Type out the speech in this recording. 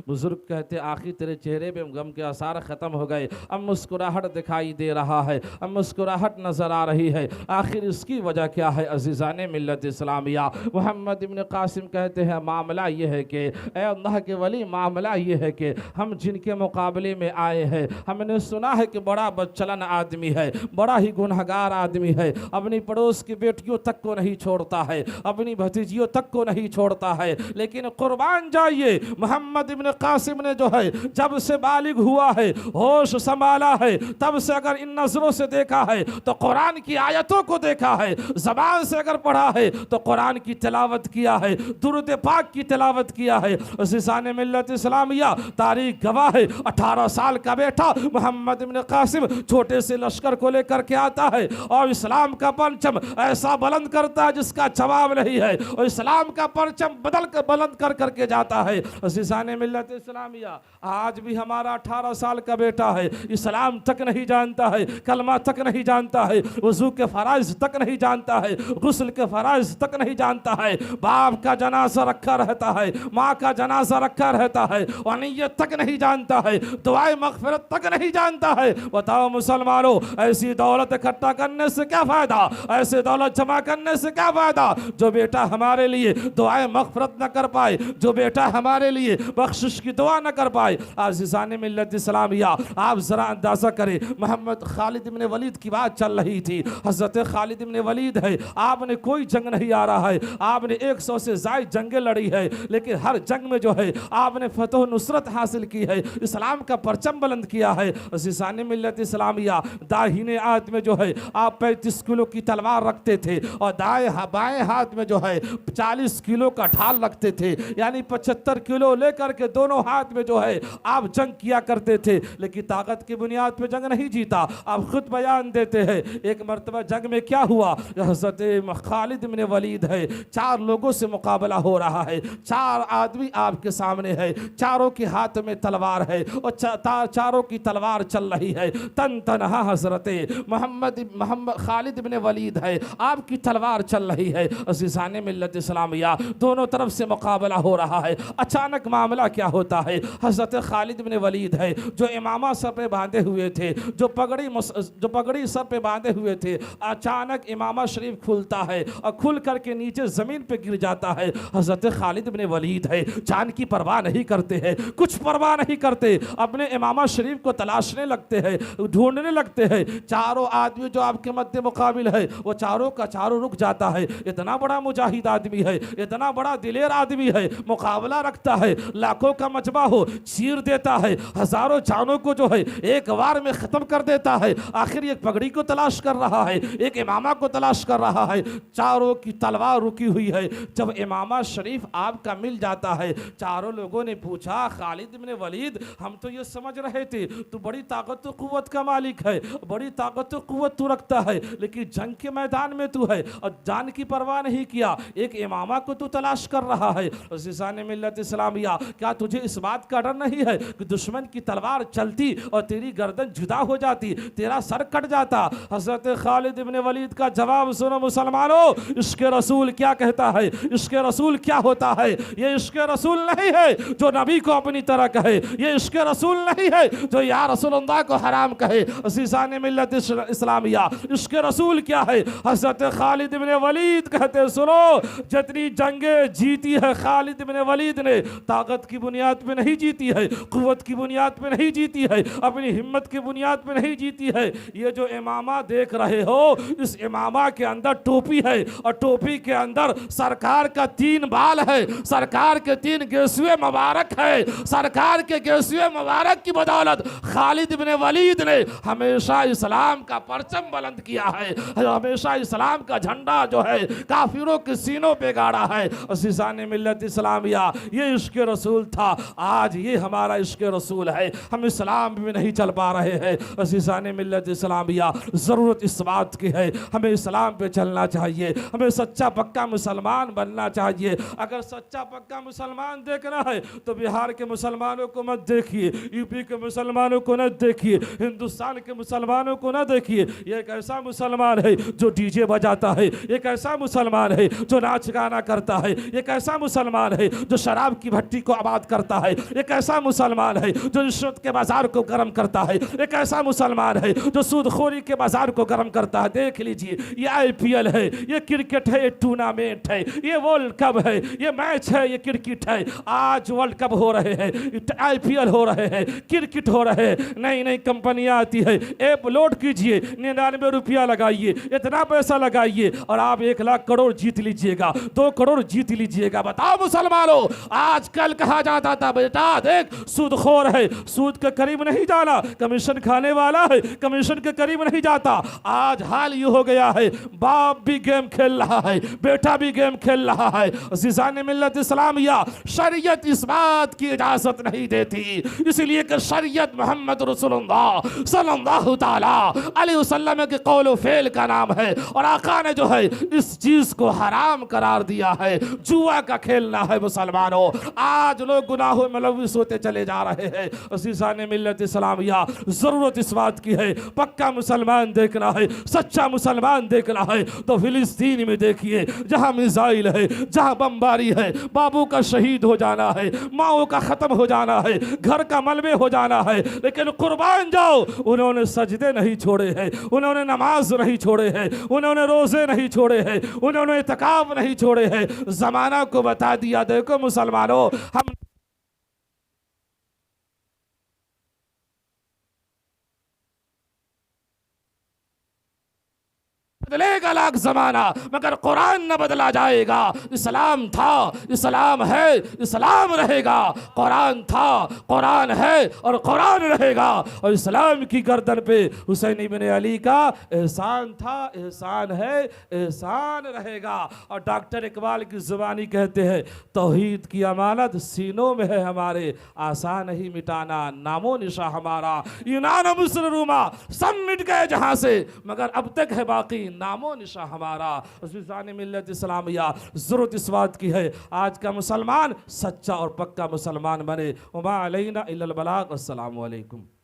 बुजुर्ग कहते आखिर तेरे चेहरे पे गम के आसार ख़त्म हो गए, अब मुस्कुराहट दिखाई दे रहा है, अब मुस्कुराहट नज़र आ रही है, आखिर इसकी वजह क्या है? अज़ीज़ान मिल्लत इस्लामिया, मोहम्मद इब्न कासिम कहते हैं मामला ये है कि ए अल्लाह के वली, मामला ये है कि हम जिनके मुकाबले में आए हैं हमने सुना है कि बड़ा बदचलन आदमी है, बड़ा ही गुनहगार आदमी है, अपनी पड़ोस की बेटियों तक को नहीं छोड़ता है, अपनी भतीजियों तक को नहीं छोड़ता है। लेकिन कुर्बान जाइए, मोहम्मद इब्न कासिम ने जो है जब से बालिग हुआ है, होश संभाला है, तब से अगर इन नजरों से देखा है तो कुरान की आयतों को देखा है, ज़बान से अगर पढ़ा है तो कुरान की तिलावत किया है, दुरूद पाक की तिलावत किया है। अज़ीज़ान मिल्लत इस्लामिया, तारीख गवाह है, 18 साल का बेटा मोहम्मद इब्न कासिम छोटे से लश्कर को लेकर के आता है और इस्लाम का परचम ऐसा बुलंद करता है जिसका जवाब नहीं है, और इस्लाम का परचम बदल कर बुलंद कर करके जाता है। अज़ीज़ान मिल्लत इस्लामिया, आज भी हमारा 18 साल का बेटा है, इस्लाम तक नहीं जानता है, कलमा तक नहीं जानता है, वज़ू के फ़राइज़ तक नहीं जानता है, गुस्ल के फ़राइज़ तक नहीं जानता है, बाप का जनाजा रखा रहता है, माँ का जनाजा रखा रहता है, और नियत तक नहीं जानता है, दुआए मग़फ़िरत तक नहीं जानता है। बताओ मुसलमानों, ऐसी दौलत इकट्ठा करने से क्या फ़ायदा, ऐसे दौलत जमा करने से क्या फ़ायदा जो बेटा हमारे लिए दुआए मग़फ़िरत न कर पाए, जो बेटा हमारे लिए बख्शिश की दुआ न कर पाए। अज़ीज़ान मिल्लत इस्लामिया, आप ज़रा अंदाज़ा करें, मोहम्मद खालिद इब्न वलीद की बात चल रही थी, हज़रत खालिद इब्न वलीद है, आपने कोई जंग नहीं आ रहा है, आपने 100 से ज़ायद जंगें लड़ी है, लेकिन हर जंग में जो है आपने फतह नुसरत हासिल की है, इस्लाम का परचम बुलंद किया है। अज़ीज़ान मिल्लत इस्लामिया, दाहिने हाथ में जो है आप 35 किलो की तलवार रखते थे, और बाएं हाथ में जो है 40 किलो का ढाल रखते थे, यानी 75 किलो लेकर के दोनों हाथ में जो है आप जंग किया करते थे, लेकिन ताकत की बुनियाद पे जंग नहीं जीता। आप खुद बयान देते हैं, एक मरतबा जंग में क्या हुआ, हज़रत खालिद इब्न वलीद है, 4 लोगों से मुकाबला हो रहा है, 4 आदमी आपके सामने है, चारों के हाथ में तलवार है, और चारों की तलवार चल रही है, तन तनहा हज़रत मोहम्मद खालिद इब्न वलीद है, आपकी तलवार चल रही है। अज़ीज़ान मिल्लत इस्लामिया, दोनों तरफ से मुकाबला हो रहा है। अचानक मामला क्या होता है, हज़रत खालिद इब्न वलीद है जो इमामा सर पे बांधे हुए थे, जो पगड़ी सर पे बांधे हुए थे, अचानक इमामा शरीफ खुलता है और खुल करके नीचे ज़मीन पे गिर जाता है। हज़रत खालिद इब्न वलीद है, जान की परवाह नहीं करते हैं, कुछ परवाह नहीं करते, अपने इमामा शरीफ को तलाशने लगते हैं, ढूंढने लगते हैं। चारों आदमी जो आपके मध्य मुकाबिल है वो चारों का चारों रुक जाता है। इतना बड़ा मुजाहिद आदमी है, इतना बड़ा दिलेर आदमी है, मुकाबला रखता है, लाखों का मजबा हो चीर देता है, हजारों जानों को जो है एक बार में ख़त्म कर देता है। आखिर एक पगड़ी को तलाश कर रहा है, एक इमामा को तलाश कर रहा है, चारों की तलवार रुकी हुई है। जब इमामा शरीफ आपका मिल जाता है, चारों लोगों ने पूछा, खालिद इब्न वलीद, हम तो ये समझ रहे थे तू बड़ी ताकत और कुव्वत का मालिक है, बड़ी ताकत और कुव्वत तू रखता है, लेकिन जंग के मैदान में तू है और जान की परवाह नहीं किया, एक इमामा को तू तलाश कर रहा है। अज़ीज़ान मिल्लत इस्लामिया, क्या तुझे इस बात का डर नहीं है कि दुश्मन की तलवार चलती और तेरी गर्दन जुदा हो जाती, तेरा सर कट जाता? हज़रत खालिद इब्न वलीद का जवाब सुनो मुसलमानों, इश्क़ रसूल क्या कहता है, इश्क़ रसूल क्या होता है। ये इश्क़ रसूल नहीं है जो नबी को अपनी तरह कहे, ये इश्क़ रसूल नहीं है जो या रसूलुल्लाह को हराम कहे। अज़ीज़ान मिल्लत इस्लामिया, इश्क़ रसूल क्या है? हज़रत खालिद इब्न वलीद कहते, सुनो, जितनी जंगें जीती है खालिद इब्न वलीद ने ताकत की बुनियाद पे नहीं जीती है, कुव्वत की बुनियाद पे नहीं जीती है, अपनी हिम्मत की बुनियाद पे नहीं जीती है। ये जो इमामा देख रहे हो, इस इमामा के अंदर टोपी है और टोपी के अंदर सरकार का 3 बाल है, सरकार के 3 गेसुए मुबारक है। सरकार के गेसुए मुबारक की बदौलत खालिद इब्न वलीद ने हमेशा इस्लाम का परचम बुलंद किया है, हमेशा इस्लाम का झंडा जो है काफिरों के सीनों पे गाड़ा है। अज़ीज़ान मिल्लत इस्लामिया, ये इश्क़ रसूल था, आज ये हमारा इश्क़ रसूल है। हम इस्लाम में नहीं चल पा रहे हैं। अज़ीज़ान मिल्लत इस्लामिया, ज़रूरत इस बात की है हमें इस्लाम पे चलना चाहिए, हमें सच्चा पक्का मुसलमान बनना चाहिए। अगर सच्चा पक्का मुसलमान देखना है तो बिहार के मुसलमानों को मत देखिए, यूपी के मुसलमानों को न देखिए, हिंदुस्तान के मुसलमानों को न देखिए। ये एक ऐसा मुसलमान है जो डीजे बजाता है, एक ऐसा मुसलमान है जो नाच गाना करता है, एक ऐसा मुसलमान है जो शराब की भट्टी को आबाद करता है, एक ऐसा मुसलमान है जो रिश्वत के बाजार को गर्म करता है, एक ऐसा मुसलमान है जो सूदखोरी के बाजार को गर्म करता है। देख लीजिए, ये आईपीएल है, ये क्रिकेट है, ये टूर्नामेंट है, ये वर्ल्ड कप है, ये मैच है, ये क्रिकेट है। आज वर्ल्ड कप हो रहे हैं, आईपीएल हो रहे हैं, क्रिकेट हो रहे हैं, नई नई कंपनियां आती है, ऐप लोड कीजिए, 99 रुपया लगाइए, इतना पैसा लगाइए और आप 1 लाख करोड़ जीत लीजिएगा, 2 करोड़ जीत लीजिएगा। बताओ मुसलमानों, आजकल कहा जाता था बेटा देख सूदखोर है, सूद के करीब नहीं जाना, कमीशन खाने वाला है, कमीशन के करीब नहीं जाता। आज हाल ये हो गया है, बाप भी गेम खेल रहा है, बेटा भी गेम खेल रहा है। अज़ीज़ान मिल्लत इस्लामिया, शरीयत इस बात की इजाजत नहीं देती, इसलिए कि शरीयत मोहम्मद रसूलुल्लाह सल्लल्लाहु तआला अलैहि वसल्लम के कौल व फेल का नाम है और आका ने जो है इस चीज को हराम करार दिया है। जुआ का खेलना है मुसलमानों। आज लोग गुनाहों में मुलव्विस होते चले जा रहे हैं। अज़ीज़ान मिल्लत इस्लामिया, जरूरत इस बात की है, पक्का मुसलमान देखना है, सच्चा मुसलमान देखना है तो फिलिस्तीन में देखिए, जहां मिसाइल है, जहां बमबारी है, बाबू का शहीद हो जाना है, माओ का खत्म हो जाना है, घर का मलबे हो जाना है, लेकिन कुर्बान जाओ, उन्होंने सजदे नहीं छोड़े हैं, उन्होंने नमाज नहीं छोड़े हैं, उन्होंने रोजे नहीं छोड़े हैं, उन्होंने इत्काफ नहीं छोड़े हैं। जमाना को बता दिया, देखो मुसलमानों, हम बदलेगा लाख जमाना मगर कुरान न बदला जाएगा। इस्लाम था, इस्लाम है, इस्लाम रहेगा। कुरान था, कुरान है और कुरान रहेगा। और इस्लाम की गर्दन पे हुसैन इब्न अली का एहसान था, एहसान है, एहसान रहेगा। और डॉक्टर इकबाल की जुबानी कहते हैं, तौहीद की अमानत सीनों में है हमारे, आसान नहीं मिटाना नामो निशा हमारा। यूनान मिस्र रूमा सब मिट गए जहां से, मगर अब तक है बाकी नामो निशा हमारा। अज़ीज़ान मिल्लत इस्लामिया, ज़रूरत इस बात की है आज का मुसलमान सच्चा और पक्का मुसलमान बने। वमा अलैना इल्लल बलाग। अस्सलामु अलैकुम।